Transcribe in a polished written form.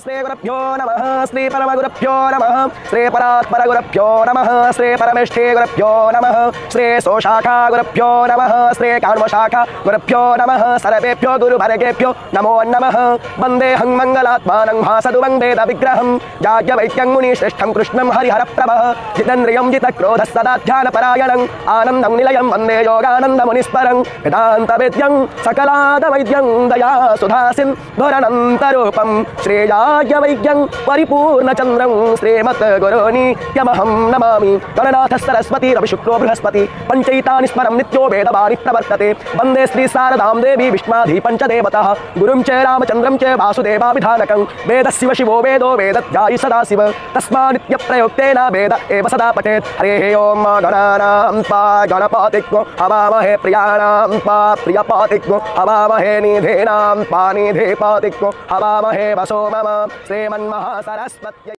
श्री गुरुभ्यो नमः श्री परमगुरुभ्यो नमः श्री परात्परगुरुभ्यो नमः श्री परमेष्ठी गुरुभ्यो नमः श्री सोशाखा गुरुभ्यो नमः श्री कान्वशाखा गुरुभ्यो नमः सर्वेभ्यो गुरुभर्गेभ्यो नमो नमः वन्देऽहं मङ्गलात्मानं भासदुवङ्गेद विग्रहं याज्ञवैद्यं मुनिश्रेष्ठं कृष्णं हरिहरप्रभः जितेन्द्रियं जितक्रोधः सदा ध्यानपरायणं आनन्दं निलयं वन्दे योगानन्दमुनिस्परं वेदान्तवेद्यं सकलादवैद्यं दया सुधासिन्धुरनन्तरूपं श्रेयाज्ञवैद्यं परिपूर्णचन्द्रं श्रीमद्गुरोनित्यमहं नमामि गणनाथ सरस्वती रविशुक्रो बृहस्पति पञ्चैतानि स्मरं नित्यो वेदवाणी प्रवर्तते वन्दे श्री शारदां देवी विष्माधि पञ्चदेवतः गुरुं च रामचन्द्रं च वासुदेवाभिधानकं वेदस्य शिवो वेदो वेदध्यायि सदाशिव तस्मान्नित्यप्रयोक्तेन वेद एव सदा पठेत् हरेः ओं गणानां त्वा गणपतिग्नो हवामहे प्रियाणां त्वा प्रियपतिग्नो हवामहे निधीनां त्वा निधिपतिग्नो हवामहे वसो मम श्रीमन्महासरस्वत्यै